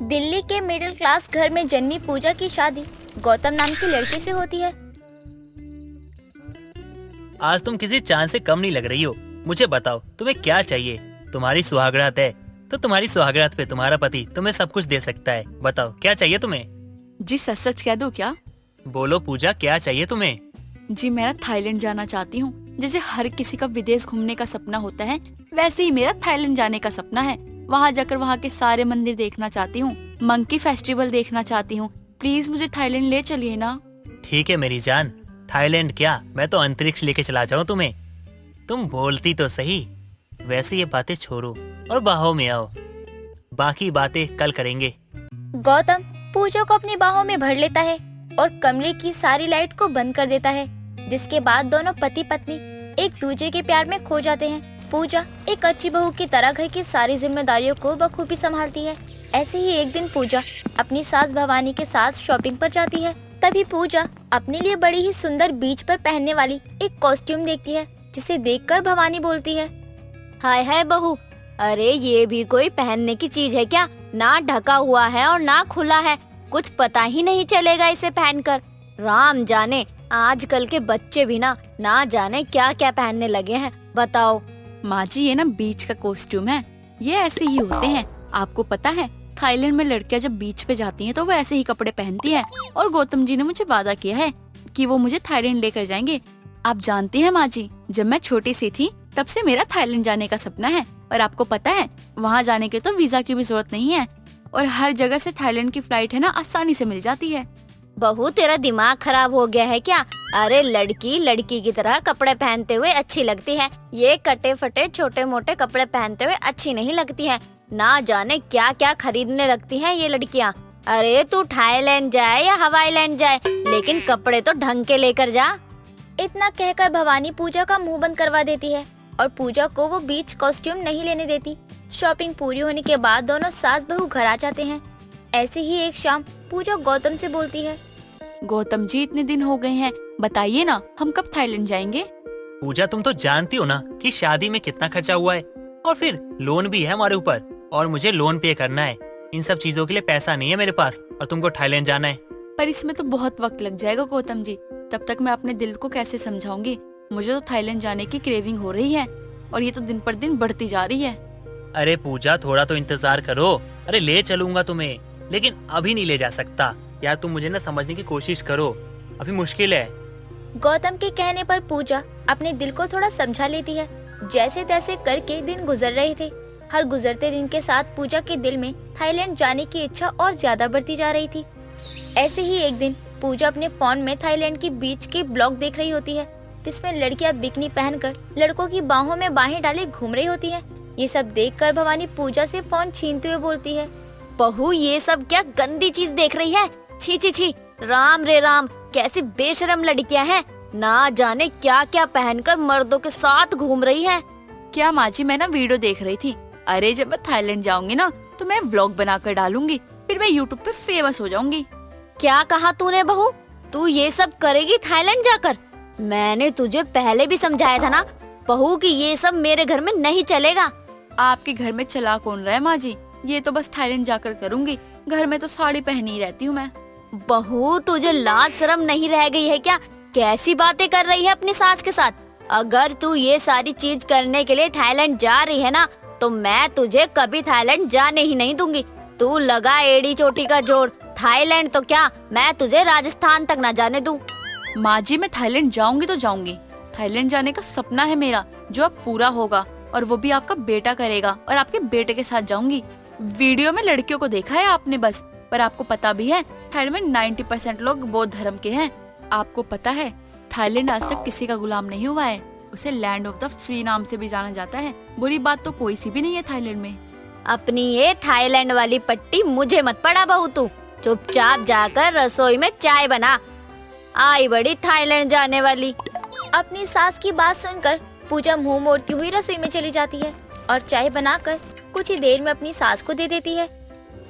दिल्ली के middle class घर में जन्मी पूजा की शादी गौतम नाम के लड़के से होती है। आज तुम किसी चांद से कम नहीं लग रही हो। मुझे बताओ तुम्हें क्या चाहिए। तुम्हारी सुहागरात है तो तुम्हारी सुहागरात पे तुम्हारा पति तुम्हें सब कुछ दे सकता है। बताओ क्या चाहिए तुम्हें। जी सच सच कह दो क्या? बोलो पूजा, क्या चाहिए तुम्हें। जी मैं थाईलैंड जाना चाहती हूँ। जैसे हर किसी का विदेश घूमने का सपना होता है, वैसे ही मेरा थाईलैंड जाने का सपना है। वहाँ जाकर वहाँ के सारे मंदिर देखना चाहती हूँ, मंकी फेस्टिवल देखना चाहती हूँ। प्लीज मुझे थाईलैंड ले चलिए ना। ठीक है मेरी जान, थाईलैंड क्या, मैं तो अंतरिक्ष लेके चला जाऊँ तुम्हें। तुम बोलती तो सही। वैसे ये बातें छोड़ो और बाहों में आओ, बाकी बातें कल करेंगे। गौतम पूजा को अपनी बाहों में भर लेता है और कमरे की सारी लाइट को बंद कर देता है, जिसके बाद दोनों पति पत्नी एक दूसरे के प्यार में खो जाते हैं। पूजा एक अच्छी बहू की तरह घर की सारी जिम्मेदारियों को बखूबी संभालती है। ऐसे ही एक दिन पूजा अपनी सास भवानी के साथ शॉपिंग पर जाती है। तभी पूजा अपने लिए बड़ी ही सुंदर बीच पर पहनने वाली एक कॉस्ट्यूम देखती है, जिसे देखकर भवानी बोलती है, हाय हाय बहू, अरे ये भी कोई पहनने की चीज है क्या? ना ढका हुआ है और ना खुला है, कुछ पता ही नहीं चलेगा इसे पहनकर। राम जाने आजकल के बच्चे भी ना जाने क्या क्या पहनने लगे हैं। बताओ। माँ जी ये ना बीच का कॉस्ट्यूम है, ये ऐसे ही होते हैं। आपको पता है थाईलैंड में लड़कियां जब बीच पे जाती हैं तो वो ऐसे ही कपड़े पहनती हैं। और गौतम जी ने मुझे वादा किया है कि वो मुझे थाईलैंड लेकर जाएंगे। आप जानती हैं माँ जी, जब मैं छोटी सी थी तब से मेरा थाईलैंड जाने का सपना है। और आपको पता है वहाँ जाने के तो वीजा की भी जरूरत नहीं है और हर जगह से थाईलैंड की फ्लाइट है ना आसानी से मिल जाती है। बहू तेरा दिमाग खराब हो गया है क्या? अरे लड़की लड़की की तरह कपड़े पहनते हुए अच्छी लगती है, ये कटे फटे छोटे मोटे कपड़े पहनते हुए अच्छी नहीं लगती है। ना जाने क्या क्या खरीदने लगती हैं ये लड़कियाँ। अरे तू थाईलैंड जाए या हवाईलैंड जाए, लेकिन कपड़े तो ढंग के लेकर जा। इतना कहकर भवानी पूजा का मुंह बंद करवा देती है और पूजा को वो बीच कॉस्ट्यूम नहीं लेने देती। शॉपिंग पूरी होने के बाद दोनों सास बहू घर आ जाते हैं। ऐसे ही एक शाम पूजा गौतम से बोलती है, गौतम जी इतने दिन हो गए हैं, बताइए ना हम कब थाईलैंड जाएंगे। पूजा तुम तो जानती हो ना कि शादी में कितना खर्चा हुआ है, और फिर लोन भी है हमारे ऊपर और मुझे लोन पे करना है। इन सब चीजों के लिए पैसा नहीं है मेरे पास और तुमको थाईलैंड जाना है। पर इसमें तो बहुत वक्त लग जाएगा गौतम जी, तब तक मैं अपने दिल को कैसे समझाऊंगी। मुझे तो थाईलैंड जाने की क्रेविंग हो रही है और ये तो दिन पर दिन बढ़ती जा रही है। अरे पूजा थोड़ा तो इंतजार करो। अरे ले चलूंगा तुम्हें, लेकिन अभी नहीं ले जा सकता। यार तुम मुझे ना समझने की कोशिश करो, अभी मुश्किल है। गौतम के कहने पर पूजा अपने दिल को थोड़ा समझा लेती है। जैसे तैसे करके दिन गुजर रहे थे। हर गुजरते दिन के साथ पूजा के दिल में थाईलैंड जाने की इच्छा और ज्यादा बढ़ती जा रही थी। ऐसे ही एक दिन पूजा अपने फोन में थाईलैंड की बीच के ब्लॉग देख रही होती है, जिसमें लड़कियां बिकनी पहनकर लड़कों की बाहों में बाहें डाले घूम रही होती हैं। ये सब देखकर भवानी पूजा से फोन छीनते हुए बोलती है, बहू ये सब क्या गंदी चीज देख रही है? छी छी छी, राम रे राम, कैसी बेशरम लड़कियां हैं, ना जाने क्या क्या पहनकर मर्दों के साथ घूम रही हैं। क्या माँ जी, मैं ना वीडियो देख रही थी। अरे जब मैं थाईलैंड जाऊंगी ना तो मैं व्लॉग बनाकर डालूंगी, फिर मैं यूट्यूब पे फेमस हो जाऊंगी। क्या कहा तूने बहू? तू ये सब करेगी थाईलैंड जाकर? मैंने तुझे पहले भी समझाया था ना बहू कि ये सब मेरे घर में नहीं चलेगा। आपके घर में चला कौन रहा है माँ जी? ये तो बस थाईलैंड जाकर करूंगी, घर में तो साड़ी पहनी ही रहती हूँ मैं। बहू तुझे लाज शर्म नहीं रह गई है क्या? कैसी बातें कर रही है अपनी सास के साथ? अगर तू ये सारी चीज करने के लिए थाईलैंड जा रही है ना, तो मैं तुझे कभी थाईलैंड जाने ही नहीं दूंगी। तू लगा एड़ी चोटी का जोर, थाईलैंड तो क्या मैं तुझे राजस्थान तक न जाने दूं। माँ जी मैं थाईलैंड जाऊंगी तो जाऊंगी। थाईलैंड जाने का सपना है मेरा, जो अब पूरा होगा, और वो भी आपका बेटा करेगा और आपके बेटे के साथ जाऊंगी। वीडियो में लड़कियों को देखा है आपने बस, पर आपको पता भी है थाईलैंड में 90% लोग बौद्ध धर्म के हैं। आपको पता है थाईलैंड आज तक किसी का गुलाम नहीं हुआ है, उसे लैंड ऑफ द फ्री नाम से भी जाना जाता है। बुरी बात तो कोई सी भी नहीं है थाईलैंड में। अपनी ये थाईलैंड वाली पट्टी मुझे मत पड़ा बहू, तू चुपचाप जाकर रसोई में चाय बना। आई बड़ी थाईलैंड जाने वाली। अपनी सास की बात सुनकर पूजा मुंह मोड़ती हुई रसोई में चली जाती है और चाय बनाकर कुछ ही देर में अपनी सास को दे देती है।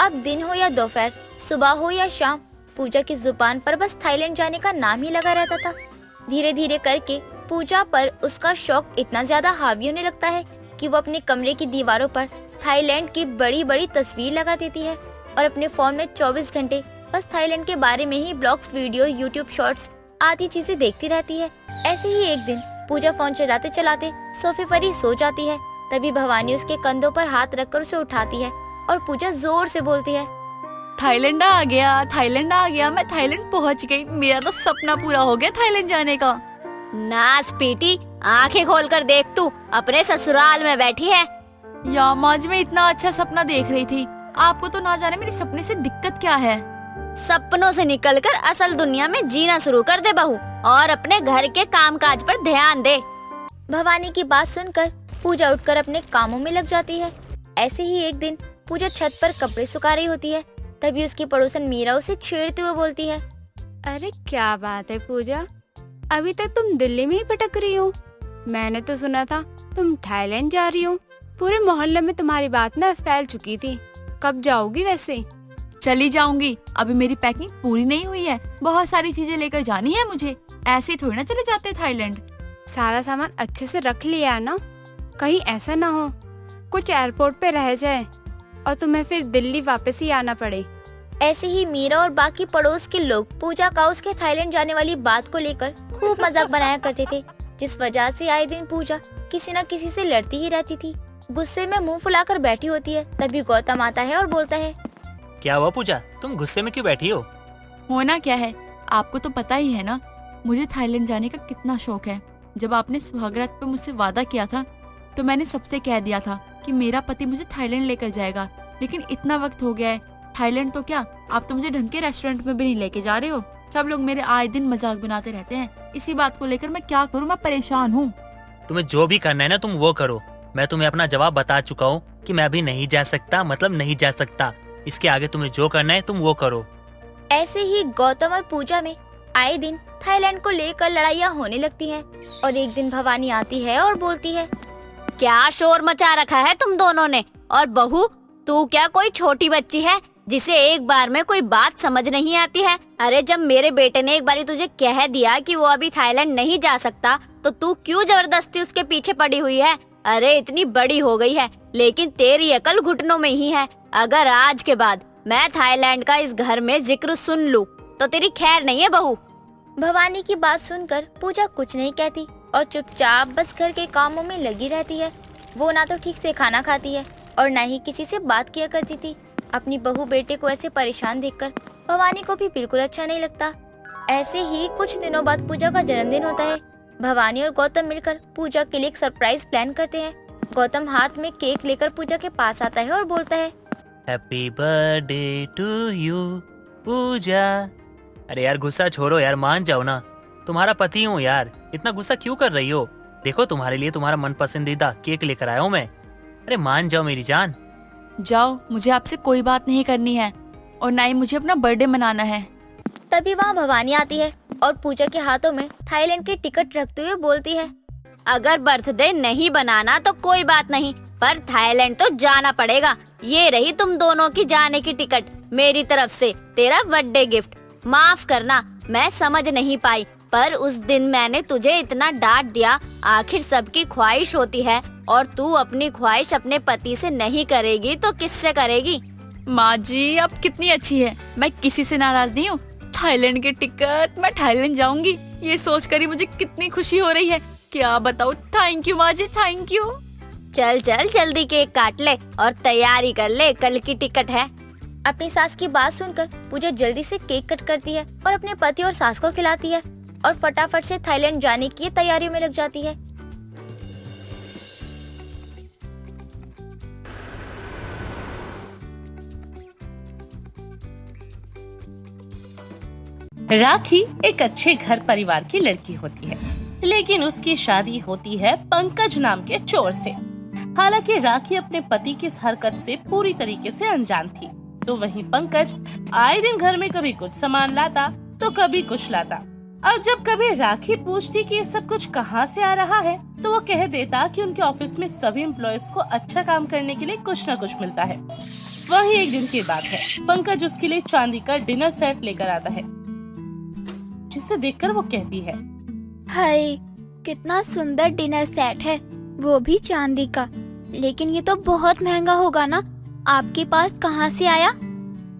अब दिन हो या दोपहर, सुबह हो या शाम, पूजा की जुबान पर बस थाईलैंड जाने का नाम ही लगा रहता था। धीरे धीरे करके पूजा पर उसका शौक इतना ज्यादा हावी होने लगता है कि वो अपने कमरे की दीवारों पर थाईलैंड की बड़ी बड़ी तस्वीर लगा देती है। और अपने फोन में 24 घंटे बस थाईलैंड के बारे में ही ब्लॉग्स, वीडियो, यूट्यूब शॉर्ट्स आदि चीजें देखती रहती है। ऐसे ही एक दिन पूजा फोन चलाते चलाते सोफे पर ही सो जाती है। तभी भवानी उसके कंधों पर हाथ रखकर उसे उठाती है और पूजा जोर से बोलती है, थाईलैंड आ गया, थाईलैंड आ गया, मैं थाईलैंड पहुंच गई, मेरा तो सपना पूरा हो गया थाईलैंड जाने का। नास पीटी, आंखें खोलकर देख, तू अपने ससुराल में बैठी है। या माँ जी, मैं इतना अच्छा सपना देख रही थी, आपको तो ना जाने मेरे सपने से दिक्कत क्या है। सपनों से निकलकर असल दुनिया में जीना शुरू कर दे बहू, और अपने घर के कामकाज पर ध्यान दे। भवानी की बात सुनकर पूजा उठकर अपने कामों में लग जाती है। ऐसे ही एक दिन पूजा छत पर कपड़े सुखा रही होती है। तभी उसकी पड़ोसन मीरा उसे छेड़ते हुए बोलती है, अरे क्या बात है पूजा, अभी तक तुम दिल्ली में ही भटक रही हो। मैंने तो सुना था तुम थाईलैंड जा रही हो, पूरे मोहल्ले में तुम्हारी बात ना फैल चुकी थी। कब जाओगी वैसे? चली जाऊंगी, अभी मेरी पैकिंग पूरी नहीं हुई है, बहुत सारी चीजें लेकर जानी है मुझे, ऐसे ही थोड़ी ना चले जाते थाईलैंड। सारा सामान अच्छे से रख लिया ना, कहीं ऐसा ना हो कुछ एयरपोर्ट पे रह जाए और तुम्हें फिर दिल्ली वापस ही आना पड़े। ऐसे ही मीरा और बाकी पड़ोस के लोग पूजा का उसके थाईलैंड जाने वाली बात को लेकर खूब मजाक बनाया करते थे, जिस वजह से आए दिन पूजा किसी न किसी से लड़ती ही रहती थी। गुस्से में मुंह फुलाकर बैठी होती है। तभी गौतम आता है और बोलता है, क्या हुआ पूजा, तुम गुस्से में क्यों बैठी हो? होना क्या है, आपको तो पता ही है ना मुझे थाईलैंड जाने का कितना शौक है। जब आपने सुहागरात पे मुझसे वादा किया था तो मैंने सबसे कह दिया था कि मेरा पति मुझे थाईलैंड लेकर जाएगा, लेकिन इतना वक्त हो गया है, थाईलैंड तो क्या, आप तो मुझे ढंग के रेस्टोरेंट में भी नहीं लेके जा रहे हो। सब लोग मेरे आए दिन मजाक बनाते रहते हैं, इसी बात को लेकर मैं क्या करूँ, मैं परेशान हूँ। तुम्हें जो भी करना है ना तुम वो करो, मैं तुम्हें अपना जवाब बता चुका हूँ कि मैं अभी नहीं जा सकता, मतलब नहीं जा सकता। इसके आगे तुम्हें जो करना है तुम वो करो। ऐसे ही गौतम और पूजा में आए दिन थाईलैंड को लेकर लड़ाइयाँ होने लगती हैं। और एक दिन भवानी आती है और बोलती है, क्या शोर मचा रखा है तुम दोनों ने? और बहू, तू क्या कोई छोटी बच्ची है जिसे एक बार में कोई बात समझ नहीं आती है? अरे जब मेरे बेटे ने एक बारी तुझे कह दिया कि वो अभी थाईलैंड नहीं जा सकता, तो तू क्यों जबरदस्ती उसके पीछे पड़ी हुई है? अरे इतनी बड़ी हो गई है, लेकिन तेरी अकल घुटनों में ही है। अगर आज के बाद मैं थाईलैंड का इस घर में जिक्र सुन लूं, तो तेरी खैर नहीं है बहू। भवानी की बात सुनकर पूजा कुछ नहीं कहती और चुपचाप बस घर के कामों में लगी रहती है। वो ना तो ठीक से खाना खाती है और ना ही किसी से बात किया करती थी। अपनी बहू बेटे को ऐसे परेशान देखकर भवानी को भी बिल्कुल अच्छा नहीं लगता। ऐसे ही कुछ दिनों बाद पूजा का जन्मदिन होता है। भवानी और गौतम मिलकर पूजा के लिए एक सरप्राइज प्लान करते हैं। गौतम हाथ में केक लेकर पूजा के पास आता है और बोलता है, हैप्पी बर्थडे टू यू पूजा। अरे यार गुस्सा छोड़ो यार, मान जाओ ना, तुम्हारा पति हूँ यार, इतना गुस्सा क्यों कर रही हो? देखो तुम्हारे लिए तुम्हारा मन पसंदीदा केक लेकर आया हूँ मैं। अरे मान जाओ मेरी जान। जाओ, मुझे आपसे कोई बात नहीं करनी है और ना ही मुझे अपना बर्थडे मनाना है। तभी वहाँ भवानी आती है और पूजा के हाथों में थाईलैंड की टिकट रखते हुए बोलती है, अगर बर्थडे नहीं बनाना तो कोई बात नहीं, पर थाईलैंड तो जाना पड़ेगा। ये रही तुम दोनों की जाने की टिकट, मेरी तरफ से तेरा बर्थडे गिफ्ट। माफ करना, मैं समझ नहीं पाई, पर उस दिन मैंने तुझे इतना डांट दिया। आखिर सबकी ख्वाहिश होती है, और तू अपनी ख्वाहिश अपने पति से नहीं करेगी तो किससे करेगी? माँ जी आप कितनी अच्छी है, मैं किसी से नाराज नहीं हूँ। थाईलैंड की टिकट, मैं थाईलैंड जाऊंगी, ये सोचकर ही मुझे कितनी खुशी हो रही है, क्या बताऊँ। थैंक यू माँ जी, थैंक यू। चल चल जल्दी केक काट ले और तैयारी कर ले, कल की टिकट है। अपनी सास की बात सुनकर पूजा जल्दी से केक कट करती है और अपने पति और सास को खिलाती है और फटाफट से थाईलैंड जाने की तैयारियों में लग जाती है। राखी एक अच्छे घर परिवार की लड़की होती है, लेकिन उसकी शादी होती है पंकज नाम के चोर से। हालांकि राखी अपने पति की इस हरकत से पूरी तरीके से अनजान थी, तो वहीं पंकज आए दिन घर में कभी कुछ सामान लाता तो कभी कुछ लाता। अब जब कभी राखी पूछती कि ये सब कुछ कहाँ से आ रहा है, तो वो कह देता कि उनके ऑफिस में सभी एम्प्लॉयज को अच्छा काम करने के लिए कुछ न कुछ मिलता है। वहीं एक दिन की बात है, पंकज उसके लिए चांदी का डिनर सेट लेकर आता है, जिसे देखकर वो कहती है, हाय कितना सुंदर डिनर सेट है, वो भी चांदी का, लेकिन ये तो बहुत महंगा होगा ना, आपके पास कहाँ से आया?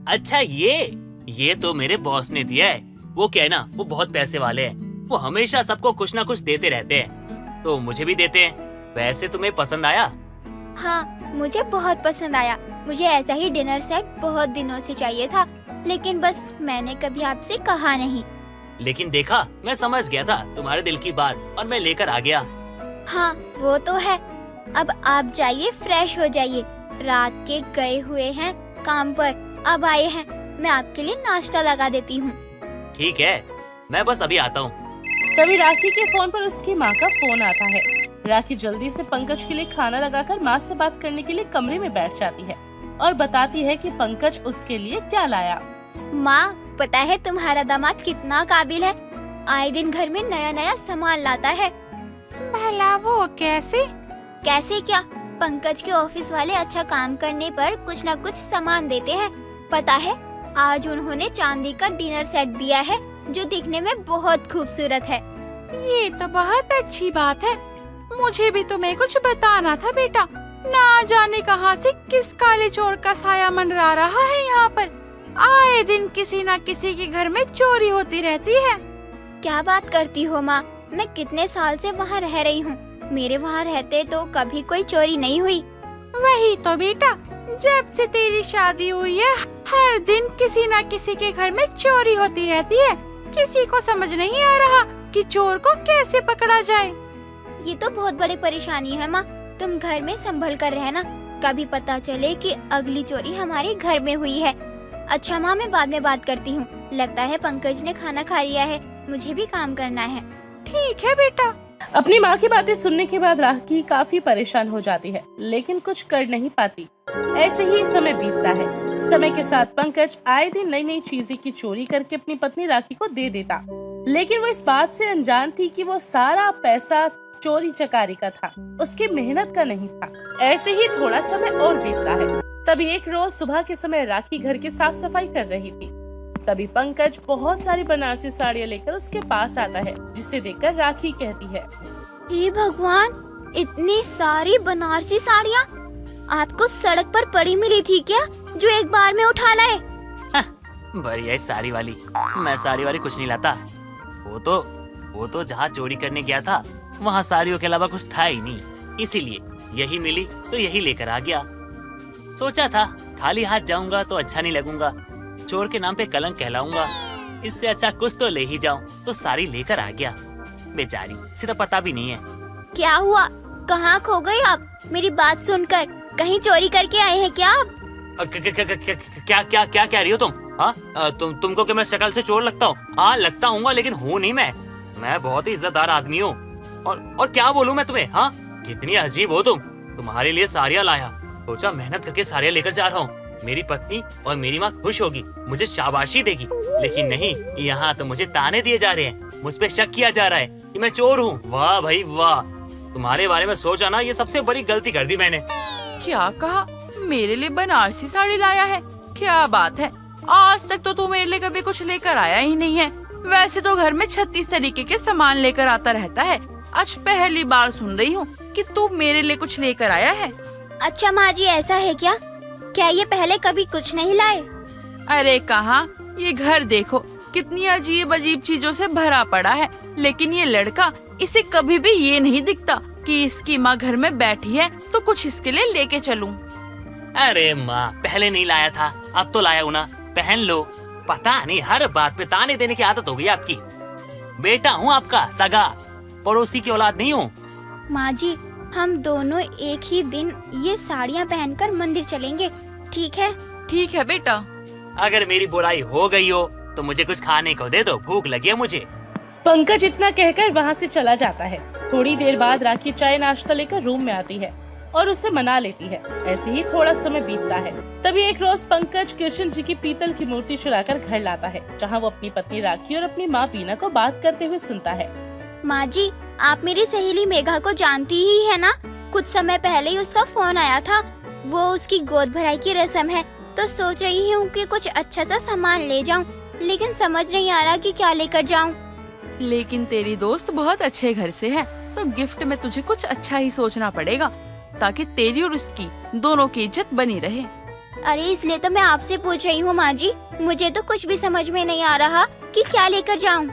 अच्छा ये तो मेरे बॉस ने दिया है। वो क्या है ना, वो बहुत पैसे वाले हैं। वो हमेशा सबको कुछ ना कुछ देते रहते हैं, तो मुझे भी देते हैं। वैसे तुम्हें पसंद आया? हाँ, मुझे बहुत पसंद आया। मुझे ऐसा ही डिनर सेट बहुत दिनों से चाहिए था, लेकिन बस मैंने कभी आपसे कहा नहीं। लेकिन देखा, मैं समझ गया था तुम्हारे दिल की बात और मैं लेकर आ गया। हाँ, वो तो है। अब आप जाइए, फ्रेश हो जाइए। रात के गए हुए हैं काम पर, अब आए हैं। मैं आपके लिए नाश्ता लगा देती हूँ। ठीक है, मैं बस अभी आता हूँ। तभी राखी के फोन पर उसकी माँ का फोन आता है। राखी जल्दी से पंकज के लिए खाना लगाकर माँ से बात करने के लिए कमरे में बैठ जाती है और बताती है कि पंकज उसके लिए क्या लाया। माँ, पता है तुम्हारा दामाद कितना काबिल है। आए दिन घर में नया नया सामान लाता है। भला वो कैसे? कैसे क्या, पंकज के ऑफिस वाले अच्छा काम करने पर कुछ न कुछ सामान देते हैं। पता है, आज उन्होंने चांदी का डिनर सेट दिया है जो दिखने में बहुत खूबसूरत है। ये तो बहुत अच्छी बात है। मुझे भी तुम्हें कुछ बताना था बेटा। ना जाने कहां से किस काले चोर का साया मंडरा रहा है यहाँ पर। आए दिन किसी न किसी के घर में चोरी होती रहती है। क्या बात करती हो माँ, मैं कितने साल से वहाँ रह रही हूँ। मेरे वहाँ रहते तो कभी कोई चोरी नहीं हुई। वही तो बेटा, जब से तेरी शादी हुई है हर दिन किसी न किसी के घर में चोरी होती रहती है। किसी को समझ नहीं आ रहा कि चोर को कैसे पकड़ा जाए। ये तो बहुत बड़ी परेशानी है माँ। तुम घर में संभल कर रहना, कभी पता चले कि अगली चोरी हमारे घर में हुई है। अच्छा माँ, मैं बाद में बात करती हूँ। लगता है पंकज ने खाना खा लिया है, मुझे भी काम करना है। ठीक है बेटा। अपनी माँ की बातें सुनने के बाद राखी काफी परेशान हो जाती है, लेकिन कुछ कर नहीं पाती। ऐसे ही समय बीतता है। समय के साथ पंकज आए दिन नई नई चीजें की चोरी करके अपनी पत्नी राखी को दे देता, लेकिन वो इस बात से अनजान थी कि वो सारा पैसा चोरी चकारी का था, उसकी मेहनत का नहीं था। ऐसे ही थोड़ा समय और बीतता है। तभी एक रोज सुबह के समय राखी घर की साफ सफाई कर रही थी। तभी पंकज बहुत सारी बनारसी साड़ियाँ लेकर उसके पास आता है, जिसे देखकर राखी कहती है, हे भगवान, इतनी सारी बनारसी साड़ियाँ आपको सड़क पर पड़ी मिली थी क्या, जो एक बार में उठा लाए? बढ़िया है साड़ी वाली। मैं साड़ी वाली कुछ नहीं लाता। वो तो जहाँ चोरी करने गया था वहाँ साड़ियों के अलावा कुछ था ही नहीं, इसीलिए यही मिली तो यही लेकर आ गया। सोचा था खाली हाथ जाऊंगा तो अच्छा नहीं लगूंगा, चोर के नाम पे कलंक कहलाऊंगा। इससे अच्छा कुछ तो ले ही जाऊं, तो साड़ी लेकर आ गया। बेचारी, इसे तो पता भी नहीं है। क्या हुआ, कहाँ खो गए आप? मेरी बात सुनकर कहीं चोरी करके आए हैं क्या आप? क्या कह रही हो तुम? हाँ, तुमको क्या मैं शक्ल से चोर लगता हूँ? हाँ लगता हूँ, लेकिन हूँ नहीं मैं बहुत ही इज्जतदार आदमी हूँ। और क्या बोलूँ मैं तुम्हें? हाँ, कितनी अजीब हो तुम। तुम्हारे लिए साड़ियाँ लाया, सोचा मेहनत करके साड़ियाँ लेकर जा रहा हूँ। मेरी पत्नी और मेरी माँ खुश होगी, मुझे शाबाशी देगी, लेकिन नहीं, यहाँ तो मुझे ताने दिए जा रहे हैं। मुझ पे शक किया जा रहा है कि मैं चोर हूँ। वाह भाई वाह, तुम्हारे बारे में सोचा ना, ये सबसे बड़ी गलती कर दी मैंने। क्या कहा? मेरे लिए बनारसी साड़ी लाया है? क्या बात है, आज तक तो तू मेरे लिए कभी कुछ लेकर आया ही नहीं है। वैसे तो घर में 36 तरीके के सामान लेकर आता रहता है। आज पहली बार सुन रही हूँ कि तू मेरे लिए कुछ लेकर आया है। अच्छा माँ जी, ऐसा है क्या? क्या ये पहले कभी कुछ नहीं लाए? अरे कहाँ, ये घर देखो कितनी अजीब अजीब चीजों से भरा पड़ा है, लेकिन ये लड़का, इसे कभी भी ये नहीं दिखता कि इसकी माँ घर में बैठी है तो कुछ इसके लिए लेके चलूं। अरे माँ, पहले नहीं लाया था, अब तो लाया हूँ ना, पहन लो। पता नहीं हर बात पे ताने देने की आदत हो गई आपकी। बेटा हूँ आपका सगा, पड़ोसी की औलाद नहीं हूँ। माँ जी, हम दोनों एक ही दिन ये साड़ियाँ पहनकर मंदिर चलेंगे, ठीक है? ठीक है बेटा। अगर मेरी बुराई हो गई हो तो मुझे कुछ खाने को दे दो, भूख लगी है मुझे। पंकज इतना कहकर वहाँ से चला जाता है। थोड़ी देर बाद राखी चाय नाश्ता लेकर रूम में आती है और उसे मना लेती है। ऐसे ही थोड़ा समय बीतता है। तभी एक रोज पंकज कृष्ण जी की पीतल की मूर्ति चुराकर घर लाता है, जहाँ वो अपनी पत्नी राखी और अपनी माँ बीना को बात करते हुए सुनता है। माँ जी, आप मेरी सहेली मेघा को जानती ही है ना? कुछ समय पहले ही उसका फोन आया था। वो उसकी गोद भराई की रस्म है, तो सोच रही हूँ कि कुछ अच्छा सा सामान ले जाऊँ, लेकिन समझ नहीं आ रहा कि क्या लेकर जाऊँ। लेकिन तेरी दोस्त बहुत अच्छे घर से है, तो गिफ्ट में तुझे कुछ अच्छा ही सोचना पड़ेगा, ताकि तेरी और उसकी दोनों की इज्जत बनी रहे। अरे इसलिए तो मैं आपसे पूछ रही हूँ माँ जी, मुझे तो कुछ भी समझ में नहीं आ रहा कि क्या लेकर जाऊँ।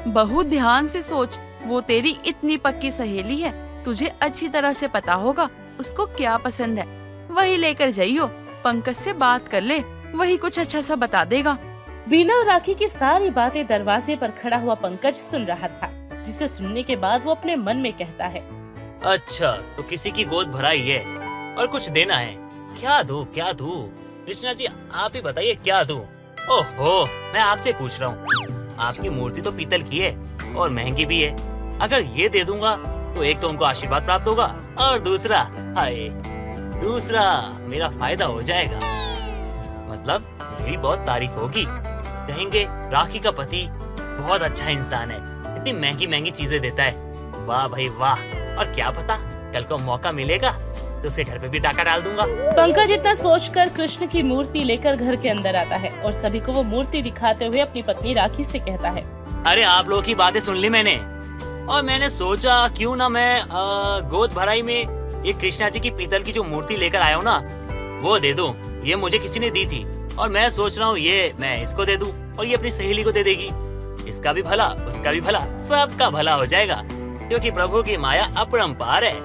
बहुत ध्यान से सोच, वो तेरी इतनी पक्की सहेली है, तुझे अच्छी तरह से पता होगा उसको क्या पसंद है, वही लेकर जाइयो। पंकज से बात कर ले, वही कुछ अच्छा सा बता देगा। बीना और राखी की सारी बातें दरवाजे पर खड़ा हुआ पंकज सुन रहा था, जिसे सुनने के बाद वो अपने मन में कहता है, अच्छा तो किसी की गोद भराई है और कुछ देना है, क्या दूं क्या दूं? कृष्णा जी आप ही बताइए क्या दूं? ओहो मैं आपसे पूछ रहा हूँ, आपकी मूर्ति तो पीतल की है और महंगी भी है, अगर ये दे दूंगा तो एक तो उनको आशीर्वाद प्राप्त होगा और दूसरा मेरा फायदा हो जाएगा, मतलब मेरी बहुत तारीफ होगी, कहेंगे राखी का पति बहुत अच्छा इंसान है, इतनी महंगी महंगी चीजें देता है, वाह भाई वाह। और क्या पता कल को मौका मिलेगा तो उसके घर पे भी डाका डाल दूंगा। पंकज इतना सोचकर कृष्ण की मूर्ति लेकर घर के अंदर आता है और सभी को वो मूर्ति दिखाते हुए अपनी पत्नी राखी से कहता है, अरे आप लोगों की बातें सुन ली मैंने, और मैंने सोचा क्यों ना मैं गोद भराई में ये कृष्णा जी की पीतल की जो मूर्ति लेकर आया हूँ ना वो दे दूं। ये मुझे किसी ने दी थी और मैं सोच रहा हूँ ये मैं इसको दे दूं और ये अपनी सहेली को दे देगी, इसका भी भला उसका भी भला, सबका भला हो जाएगा, क्योंकि प्रभु की माया अपरंपार है।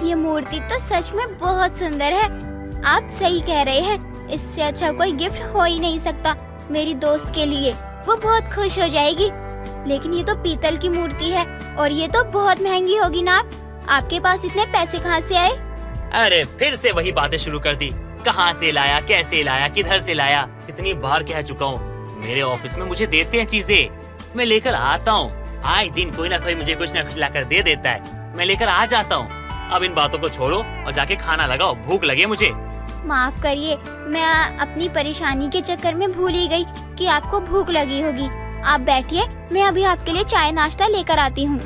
ये मूर्ति तो सच में बहुत सुंदर है, आप सही कह रहे हैं, इससे अच्छा कोई गिफ्ट हो ही नहीं सकता मेरी दोस्त के लिए, वो बहुत खुश हो जाएगी। लेकिन ये तो पीतल की मूर्ति है और ये तो बहुत महंगी होगी ना। आपके पास इतने पैसे कहाँ से आए? अरे फिर से वही बातें शुरू कर दी, कहाँ से लाया, कैसे लाया, किधर से लाया, कितनी बार कह चुका हूँ। मेरे ऑफिस में मुझे देते हैं चीजें, मैं लेकर आता हूँ, आए दिन कोई ना कोई मुझे कुछ ना कुछ लाकर दे देता है, मैं लेकर आ जाता हूँ। अब इन बातों को छोड़ो और जाके खाना लगाओ, भूख लगे मुझे। माफ करिए, मैं अपनी परेशानी के चक्कर में भूल ही गई कि आपको भूख लगी होगी। आप बैठिए, मैं अभी आपके लिए चाय नाश्ता लेकर आती हूँ।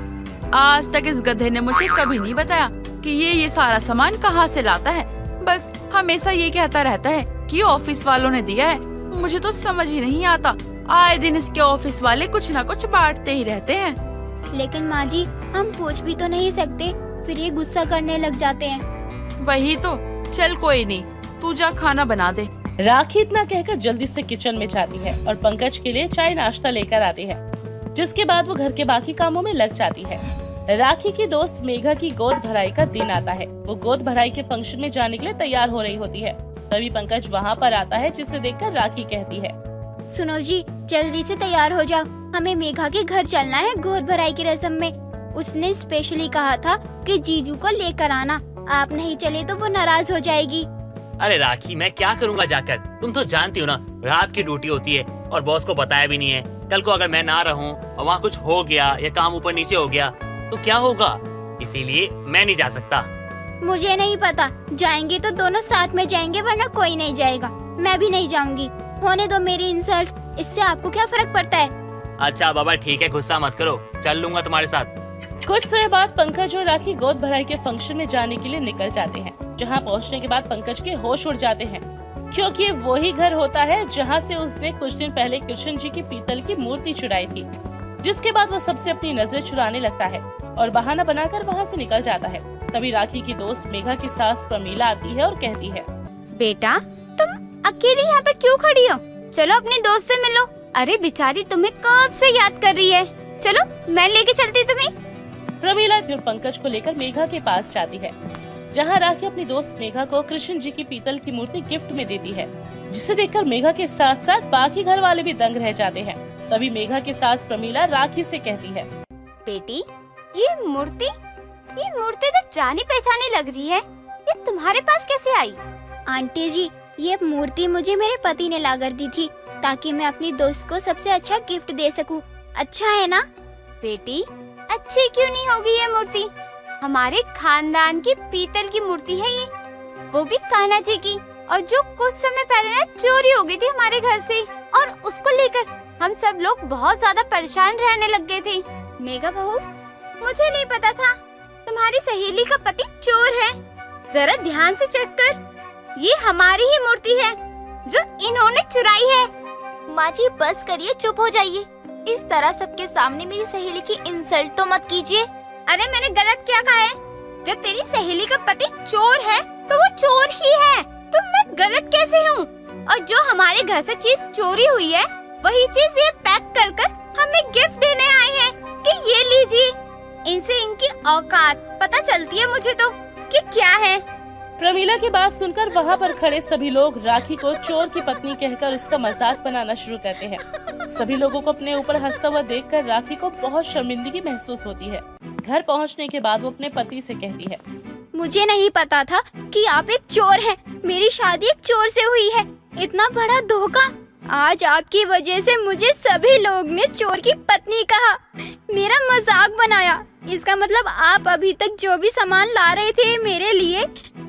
आज तक इस गधे ने मुझे कभी नहीं बताया कि ये सारा सामान कहाँ से लाता है, बस हमेशा ये कहता रहता है कि ऑफिस वालों ने दिया है। मुझे तो समझ ही नहीं आता, आए दिन इसके ऑफिस वाले कुछ ना कुछ बांटते ही रहते हैं। लेकिन माँ जी, हम पूछ भी तो नहीं सकते, फिर ये गुस्सा करने लग जाते हैं। वही तो, चल कोई नहीं, तू जा खाना बना दे। राखी इतना कहकर जल्दी से किचन में जाती है और पंकज के लिए चाय नाश्ता लेकर आती है, जिसके बाद वो घर के बाकी कामों में लग जाती है। राखी की दोस्त मेघा की गोद भराई का दिन आता है। वो गोद भराई के फंक्शन में जाने के लिए तैयार हो रही होती है, तभी पंकज वहाँ पर आता है, जिसे देखकर राखी कहती है, सुनो जी, जल्दी से तैयार हो जाओ, हमें मेघा के घर चलना है गोद भराई की रस्म में। उसने स्पेशली कहा था कि जीजू को लेकर आना, आप नहीं चले तो वो नाराज हो जाएगी। अरे राखी, मैं क्या करूँगा जाकर, तुम तो जानती हो ना रात की ड्यूटी होती है और बॉस को बताया भी नहीं है। कल को अगर मैं ना रहूं और वहाँ कुछ हो गया या काम ऊपर नीचे हो गया तो क्या होगा, इसीलिए मैं नहीं जा सकता। मुझे नहीं पता, जाएंगे तो दोनों साथ में जाएंगे, वरना कोई नहीं जाएगा। मैं भी नहीं जाऊंगी, होने दो मेरी इंसल्ट, इससे आपको क्या फर्क पड़ता है? अच्छा बाबा ठीक है, गुस्सा मत करो, चल लूंगा तुम्हारे साथ। कुछ समय बाद पंकज और राखी गोद भराई के फंक्शन में जाने के लिए निकल जाते हैं, जहां पहुंचने के बाद पंकज के होश उड़ जाते हैं, क्योंकि वही घर होता है जहां से उसने कुछ दिन पहले कृष्ण जी की पीतल की मूर्ति चुराई थी। जिसके बाद वो सबसे अपनी नजर चुराने लगता है और बहाना बनाकर वहां से निकल जाता है। तभी राखी की दोस्त मेघा की सास प्रमीला आती है और कहती है, बेटा तुम अकेली यहाँ पे क्यों खड़ी हो? चलो अपनी दोस्त से मिलो। अरे बेचारी तुम्हें कब से याद कर रही है, चलो मैं लेके चलती तुम्हें। प्रमीला फिर पंकज को लेकर मेघा के पास जाती है, जहां राखी अपनी दोस्त मेघा को कृष्ण जी की पीतल की मूर्ति गिफ्ट में देती है, जिसे देखकर मेघा के साथ साथ बाकी घर वाले भी दंग रह जाते हैं। तभी मेघा की सास प्रमीला राखी से कहती है, बेटी ये मूर्ति तो जानी पहचानी लग रही है, ये तुम्हारे पास कैसे आई? आंटी जी, ये मूर्ति मुझे मेरे पति ने लाकर दी थी, ताकि मैं अपनी दोस्त को सबसे अच्छा गिफ्ट दे सकूं। अच्छा है ना? बेटी अच्छी क्यों नहीं होगी ये मूर्ति? हमारे खानदान की पीतल की मूर्ति है ये, वो भी कान्हा जी की, और जो कुछ समय पहले ना चोरी हो गई थी हमारे घर से, और उसको लेकर हम सब लोग बहुत ज्यादा परेशान रहने लग गए थे। मेघा बहू, मुझे नहीं पता था तुम्हारी सहेली का पति चोर है। जरा ध्यान से चेक कर, ये हमारी ही मूर्ति है जो इन्होंने चुराई है। माँ जी बस करिए, चुप हो जाइए, इस तरह सबके सामने मेरी सहेली की इंसल्ट तो मत कीजिए। अरे मैंने गलत क्या कहा है? जब तेरी सहेली का पति चोर है तो वो चोर ही है, तो मैं गलत गलत कैसे हूँ? और जो हमारे घर से चीज चोरी हुई है वही चीज ये पैक कर कर हमें गिफ्ट देने आए हैं कि ये लीजिए। इनसे इनकी औकात पता चलती है मुझे तो कि क्या है। प्रमीला की बात सुनकर वहाँ पर खड़े सभी लोग राखी को चोर की पत्नी कहकर उसका मजाक बनाना शुरू करते हैं। सभी लोगों को अपने ऊपर हंसता हुआ देखकर राखी को बहुत शर्मिंदगी महसूस होती है। घर पहुँचने के बाद वो अपने पति से कहती है, मुझे नहीं पता था कि आप एक चोर हैं। मेरी शादी एक चोर से हुई है। इतना बड़ा धोखा। आज आपकी वजह से मुझे सभी लोग ने चोर की पत्नी कहा, मेरा मजाक बनाया। इसका मतलब आप अभी तक जो भी सामान ला रहे थे मेरे लिए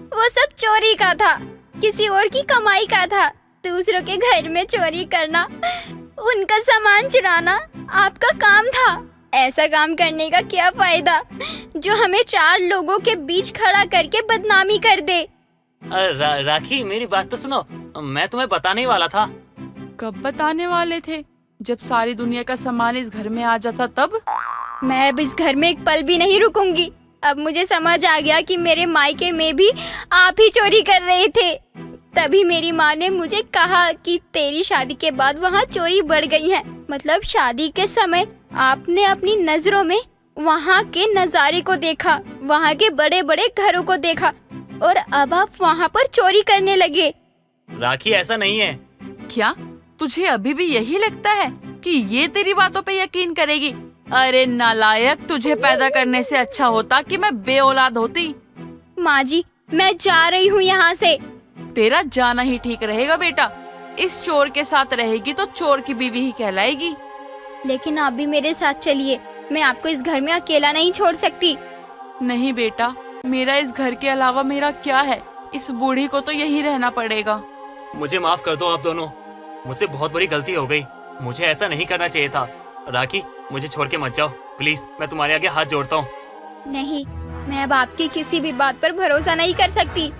वो सब चोरी का था, किसी और की कमाई का था। दूसरों के घर में चोरी करना, उनका सामान चुराना आपका काम था। ऐसा काम करने का क्या फायदा जो हमें 4 लोगों के बीच खड़ा करके बदनामी कर दे। राखी मेरी बात तो सुनो, मैं तुम्हें बताने ही वाला था। कब बताने वाले थे? जब सारी दुनिया का सामान इस घर में आ जाता तब? मैं अब इस घर में एक पल भी नहीं रुकूंगी। अब मुझे समझ आ गया कि मेरे मायके में भी आप ही चोरी कर रहे थे। तभी मेरी माँ ने मुझे कहा कि तेरी शादी के बाद वहाँ चोरी बढ़ गई है। मतलब शादी के समय आपने अपनी नजरों में वहाँ के नजारे को देखा, वहाँ के बड़े बड़े घरों को देखा और अब आप वहाँ पर चोरी करने लगे। राखी ऐसा नहीं है। क्या तुझे अभी भी यही लगता है कि ये तेरी बातों पे यकीन करेगी? अरे नालायक, तुझे पैदा करने से अच्छा होता कि मैं बेऔलाद होती। माँ जी, मैं जा रही हूँ यहाँ से। तेरा जाना ही ठीक रहेगा बेटा। इस चोर के साथ रहेगी तो चोर की बीवी ही कहलाएगी। लेकिन आप भी मेरे साथ चलिए, मैं आपको इस घर में अकेला नहीं छोड़ सकती। नहीं बेटा, मेरा इस घर के अलावा मेरा क्या है? इस बूढ़ी को तो यहीं रहना पड़ेगा। मुझे माफ कर दो आप दोनों, मुझसे बहुत बड़ी गलती हो गई। मुझे ऐसा नहीं करना चाहिए था। राखी, मुझे छोड़ के मत जाओ प्लीज, मैं तुम्हारे आगे हाथ जोड़ता हूँ। नहीं, मैं अब आपकी किसी भी बात पर भरोसा नहीं कर सकती।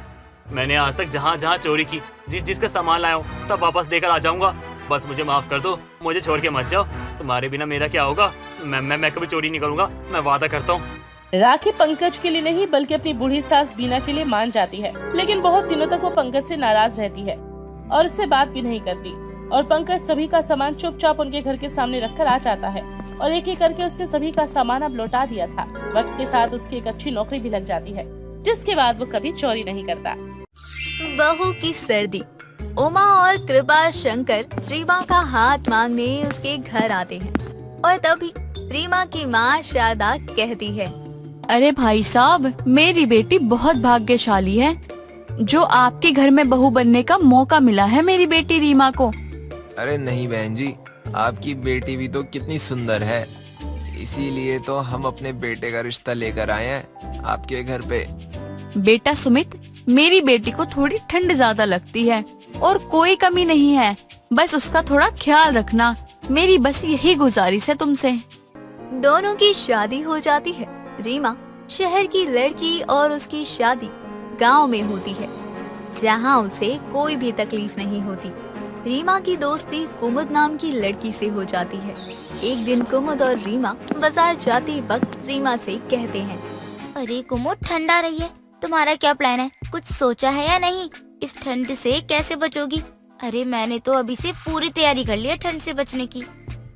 मैंने आज तक जहाँ जहाँ चोरी की, जिसका सामान लाया हूँ सब वापस देकर आ जाऊंगा। बस मुझे माफ कर दो, मुझे छोड़ के मत जाओ। तुम्हारे बिना मेरा क्या होगा? मैं कभी चोरी नहीं करूँगा, मैं वादा करता हूँ। राखी पंकज के लिए नहीं बल्कि अपनी बूढ़ी सास बीना के लिए मान जाती है। लेकिन बहुत दिनों तक वो पंकज से नाराज रहती है और उससे बात भी नहीं करती। और पंकज सभी का सामान चुपचाप उनके घर के सामने रखकर आ जाता है और एक एक करके उसने सभी का सामान अब लौटा दिया था। वक्त के साथ उसकी एक अच्छी नौकरी भी लग जाती है, जिसके बाद वो कभी चोरी नहीं करता। बहू की सर्दी। उमा और कृपा शंकर रीमा का हाथ मांगने उसके घर आते हैं और तभी रीमा की माँ शारदा कहती है, अरे भाई साहब, मेरी बेटी बहुत भाग्यशाली है जो आपके घर में बहू बनने का मौका मिला है मेरी बेटी रीमा को। अरे नहीं बहन जी, आपकी बेटी भी तो कितनी सुंदर है, इसीलिए तो हम अपने बेटे का रिश्ता लेकर आए हैं आपके घर पे। बेटा सुमित, मेरी बेटी को थोड़ी ठंड ज्यादा लगती है और कोई कमी नहीं है, बस उसका थोड़ा ख्याल रखना। मेरी बस यही गुजारिश है तुमसे। दोनों की शादी हो जाती है। रीमा शहर की लड़की और उसकी शादी गांव में होती है, जहां उसे कोई भी तकलीफ नहीं होती। रीमा की दोस्ती कुमुद नाम की लड़की से हो जाती है। एक दिन कुमुद और रीमा बाजार जाते वक्त रीमा से कहते हैं, अरे कुमुद, ठंड आ रही है, तुम्हारा क्या प्लान है? कुछ सोचा है या नहीं? इस ठंड से कैसे बचोगी? अरे मैंने तो अभी से पूरी तैयारी कर ली है ठंड से बचने की।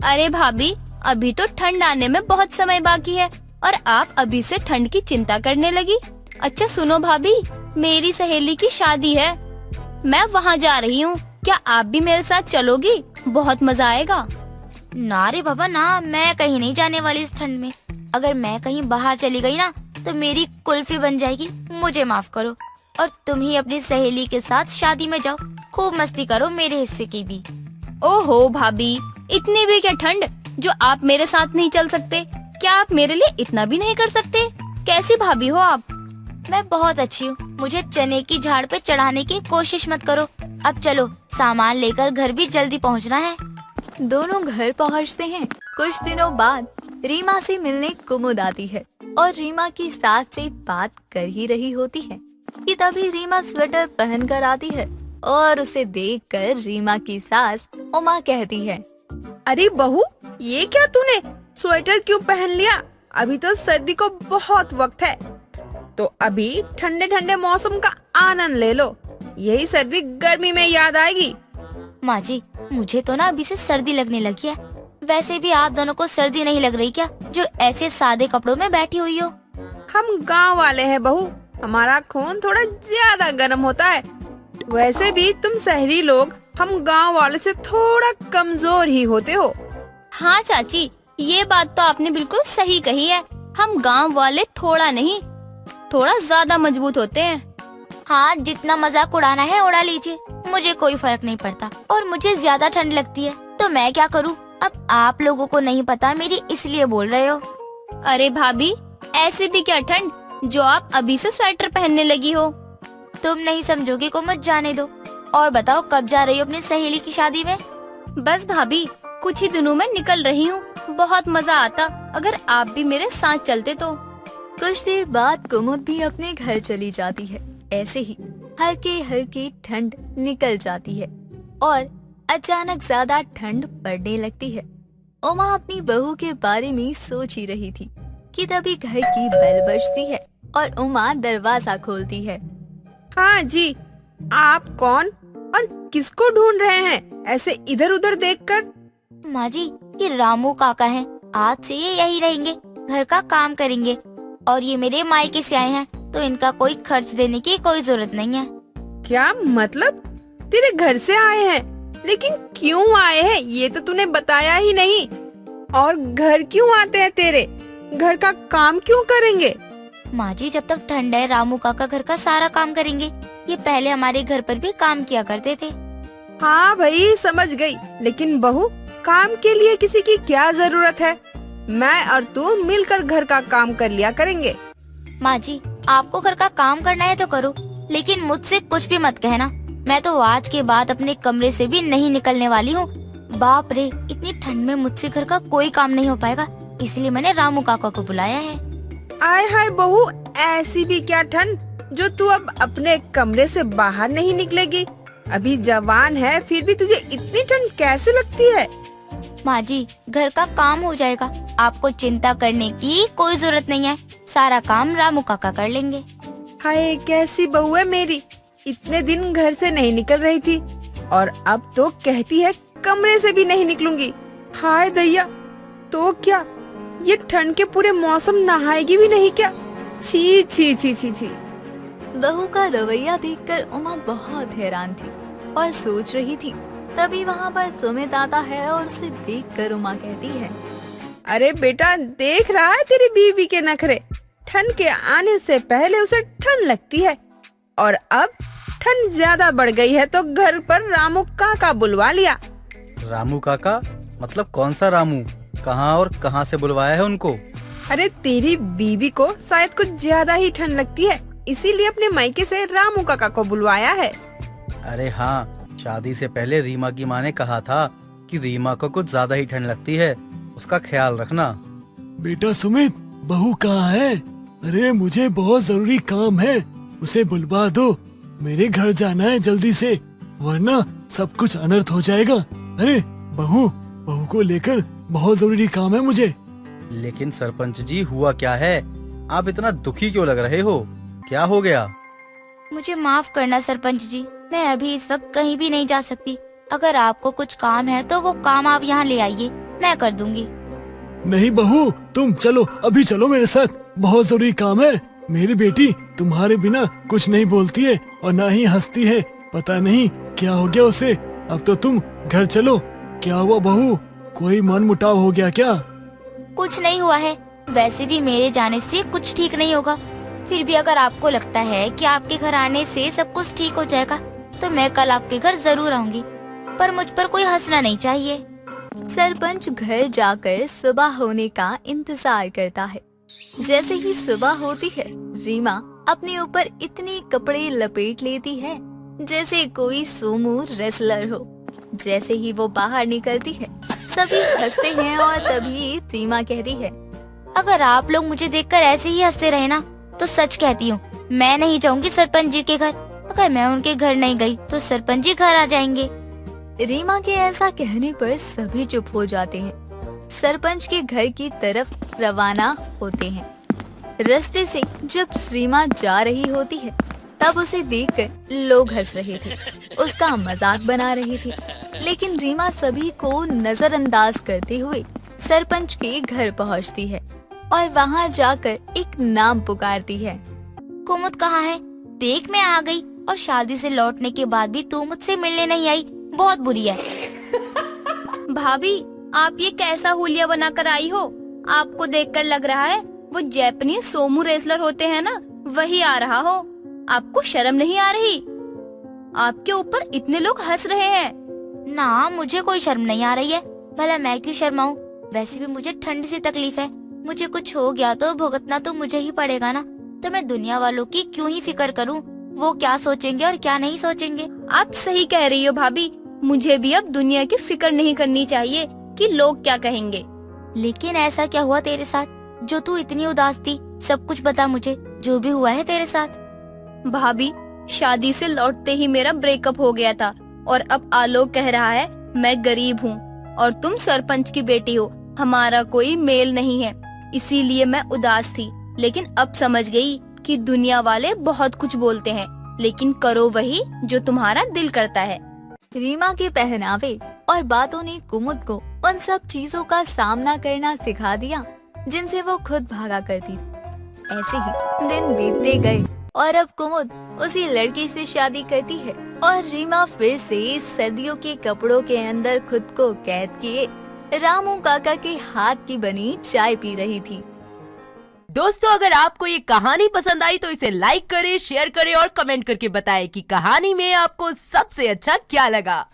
अरे भाभी, अभी तो ठंड आने में बहुत समय बाकी है और आप अभी से ठंड की चिंता करने लगी। अच्छा सुनो भाभी, मेरी सहेली की शादी है, मैं वहाँ जा रही हूँ। क्या आप भी मेरे साथ चलोगी? बहुत मजा आएगा। ना रे बाबा ना, मैं कहीं नहीं जाने वाली इस ठंड में। अगर मैं कहीं बाहर चली गई ना तो मेरी कुल्फी बन जाएगी। मुझे माफ करो और तुम ही अपनी सहेली के साथ शादी में जाओ, खूब मस्ती करो, मेरे हिस्से की भी। ओहो भाभी, इतनी भी क्या ठंड जो आप मेरे साथ नहीं चल सकते? क्या आप मेरे लिए इतना भी नहीं कर सकते? कैसी भाभी हो आप? मैं बहुत अच्छी हूँ, मुझे चने की झाड़ पे चढ़ाने की कोशिश मत करो। अब चलो, सामान लेकर घर भी जल्दी पहुँचना है। दोनों घर पहुंचते हैं। कुछ दिनों बाद रीमा से मिलने कुमुद आती है और रीमा की सास से बात कर ही रही होती है कि तभी रीमा स्वेटर पहन कर आती है और उसे देखकर रीमा की सास उमा कहती है, अरे बहू, ये क्या तूने स्वेटर क्यों पहन लिया? अभी तो सर्दी को बहुत वक्त है, तो अभी ठंडे ठंडे मौसम का आनंद ले लो। यही सर्दी गर्मी में याद आएगी। माँ जी, मुझे तो ना अभी से सर्दी लगने लगी है। वैसे भी आप दोनों को सर्दी नहीं लग रही क्या, जो ऐसे सादे कपड़ों में बैठी हुई हो? हम गांव वाले हैं बहू, हमारा खून थोड़ा ज्यादा गर्म होता है। वैसे भी तुम शहरी लोग हम गांव वाले से थोड़ा कमजोर ही होते हो। हाँ चाची, ये बात तो आपने बिल्कुल सही कही है। हम गांव वाले थोड़ा नहीं, थोड़ा ज्यादा मजबूत होते हैं। हाँ, जितना मजाक उड़ाना है उड़ा लीजिए, मुझे कोई फर्क नहीं पड़ता। और मुझे ज्यादा ठंड लगती है तो मैं क्या करूँ? अब आप लोगों को नहीं पता मेरी, इसलिए बोल रहे हो। अरे भाभी, ऐसे भी क्या ठंड जो आप अभी से स्वेटर पहनने लगी हो। तुम नहीं समझोगे को मत जाने दो। और बताओ, कब जा रही हो अपनी सहेली की शादी में? बस भाभी, कुछ ही दिनों में निकल रही हूँ। बहुत मजा आता अगर आप भी मेरे साथ चलते तो। कुछ देर बाद कुमुद भी अपने घर चली जाती है। ऐसे ही हल्की हल्की ठंड निकल जाती है और अचानक ज्यादा ठंड पड़ने लगती है। उमा अपनी बहू के बारे में सोच ही रही थी कि तभी घर की बेल बजती है और उमा दरवाजा खोलती है। हाँ जी, आप कौन और किसको ढूंढ रहे हैं ऐसे इधर उधर देखकर? माँ जी, ये रामू काका हैं। आज से ये यही रहेंगे, घर का काम करेंगे। और ये मेरे मायके से आए हैं तो इनका कोई खर्च देने की कोई जरूरत नहीं है। क्या मतलब? तेरे घर से आए हैं? लेकिन क्यों आए हैं ये तो तूने बताया ही नहीं। और घर क्यों आते हैं तेरे? घर का काम क्यों करेंगे? माँ जी, जब तक ठंड है रामू काका घर का सारा काम करेंगे। ये पहले हमारे घर पर भी काम किया करते थे। हाँ भाई, समझ गई। लेकिन बहू, काम के लिए किसी की क्या जरूरत है? मैं और तू मिलकर घर का काम कर लिया करेंगे। माँ जी, आपको घर का काम करना है तो करो, लेकिन मुझसे कुछ भी मत कहना। मैं तो आज के बाद अपने कमरे से भी नहीं निकलने वाली हूँ। बाप रे, इतनी ठंड में मुझसे घर का कोई काम नहीं हो पाएगा, इसलिए मैंने रामू काका को बुलाया है। आय हाय बहू, ऐसी भी क्या ठंड जो तू अब अपने कमरे से बाहर नहीं निकलेगी? अभी जवान है फिर भी तुझे इतनी ठंड कैसे लगती है? माँ जी, घर का काम हो जाएगा, आपको चिंता करने की कोई जरूरत नहीं है। सारा काम रामू काका कर लेंगे। हाय, कैसी बहू है मेरी, इतने दिन घर से नहीं निकल रही थी और अब तो कहती है कमरे से भी नहीं निकलूंगी। हाय दैया, तो क्या ये ठंड के पूरे मौसम नहाएगी भी नहीं क्या? छी छी छी छी छी। बहू का रवैया देखकर उमा बहुत हैरान थी और सोच रही थी। तभी वहाँ पर सुमित आता है और उसे देखकर उमा कहती है, अरे बेटा, देख रहा है तेरी बीवी के नखरे। ठंड के आने से पहले उसे ठंड लगती है और अब ठंड ज्यादा बढ़ गई है तो घर पर रामू काका बुलवा लिया। रामू काका मतलब कौन सा रामू? कहाँ और कहाँ से बुलवाया है उनको? अरे तेरी बीवी को शायद कुछ ज्यादा ही ठंड लगती है, इसीलिए अपने मायके से रामू काका को बुलवाया है। अरे हाँ, शादी से पहले रीमा की माँ ने कहा था कि रीमा को कुछ ज्यादा ही ठंड लगती है, उसका ख्याल रखना। बेटा सुमित, बहू कहाँ है? अरे मुझे बहुत जरूरी काम है, उसे बुलवा दो। मेरे घर जाना है जल्दी से, वरना सब कुछ अनर्थ हो जाएगा। अरे बहू को लेकर बहुत जरूरी काम है मुझे। लेकिन सरपंच जी, हुआ क्या है? आप इतना दुखी क्यों लग रहे हो? क्या हो गया? मुझे माफ करना सरपंच जी, मैं अभी इस वक्त कहीं भी नहीं जा सकती। अगर आपको कुछ काम है तो वो काम आप यहाँ ले आइए, मैं कर दूंगी। नहीं बहू, तुम चलो, अभी चलो मेरे साथ, बहुत जरूरी काम है। मेरी बेटी तुम्हारे बिना कुछ नहीं बोलती है और ना ही हंसती है, पता नहीं क्या हो गया उसे। अब तो तुम घर चलो। क्या हुआ बहू, कोई मन मुटाव हो गया क्या? कुछ नहीं हुआ है, वैसे भी मेरे जाने से कुछ ठीक नहीं होगा। फिर भी अगर आपको लगता है कि आपके घर आने से सब कुछ ठीक हो जाएगा तो मैं कल आपके घर जरूर आऊंगी, पर मुझ पर कोई हंसना नहीं चाहिए। सरपंच घर जाकर सुबह होने का इंतजार करता है। जैसे ही सुबह होती है, रीमा अपने ऊपर इतने कपड़े लपेट लेती है जैसे कोई सोमू रेसलर हो। जैसे ही वो बाहर निकलती है, सभी हंसते हैं और तभी रीमा कहती है, अगर आप लोग मुझे देखकर ऐसे ही हंसते रहे ना तो सच कहती हूँ, मैं नहीं जाऊंगी सरपंच जी के घर। अगर मैं उनके घर नहीं गई तो सरपंच जी घर आ जाएंगे। रीमा के ऐसा कहने पर सभी चुप हो जाते हैं। सरपंच के घर की तरफ रवाना होते हैं। रास्ते से जब रीमा जा रही होती है तब उसे देखकर लोग हंस रहे थे, उसका मजाक बना रहे थे। लेकिन रीमा सभी को नजरअंदाज करते हुए सरपंच के घर पहुंचती है और वहां जाकर एक नाम पुकारती है। कुमुद कहाँ है? देख मैं आ गई, और शादी से लौटने के बाद भी तू मुझसे मिलने नहीं आई, बहुत बुरी है। भाभी, आप ये कैसा हुलिया बनाकर आई हो? आपको देखकर लग रहा है वो जापानीज सोमू रेसलर होते हैं ना, वही आ रहा हो। आपको शर्म नहीं आ रही? आपके ऊपर इतने लोग हंस रहे हैं। ना, मुझे कोई शर्म नहीं आ रही है, भला मैं क्यों शर्माऊं? वैसे भी मुझे ठंड से तकलीफ है, मुझे कुछ हो गया तो भुगतना तो मुझे ही पड़ेगा ना, तो मैं दुनिया वालों की क्यों ही फिक्र करूं, वो क्या सोचेंगे और क्या नहीं सोचेंगे। आप सही कह रही हो भाभी, मुझे भी अब दुनिया की फिक्र नहीं करनी चाहिए कि लोग क्या कहेंगे। लेकिन ऐसा क्या हुआ तेरे साथ जो तू इतनी उदास थी? सब कुछ बता मुझे, जो भी हुआ है तेरे साथ। भाभी, शादी से लौटते ही मेरा ब्रेकअप हो गया था, और अब आलोक कह रहा है मैं गरीब हूँ और तुम सरपंच की बेटी हो, हमारा कोई मेल नहीं है, इसीलिए मैं उदास थी। लेकिन अब समझ गई कि दुनिया वाले बहुत कुछ बोलते हैं, लेकिन करो वही जो तुम्हारा दिल करता है। रीमा के पहनावे और बातों ने कुमुद को उन सब चीजों का सामना करना सिखा दिया जिनसे वो खुद भागा करती थी। ऐसे ही दिन बीतते गए और अब कुमुद उसी लड़के से शादी करती है और रीमा फिर से सर्दियों के कपड़ों के अंदर खुद को कैद किए रामू काका के हाथ की बनी चाय पी रही थी। दोस्तों, अगर आपको ये कहानी पसंद आई तो इसे लाइक करें, शेयर करें और कमेंट करके बताएं कि कहानी में आपको सबसे अच्छा क्या लगा।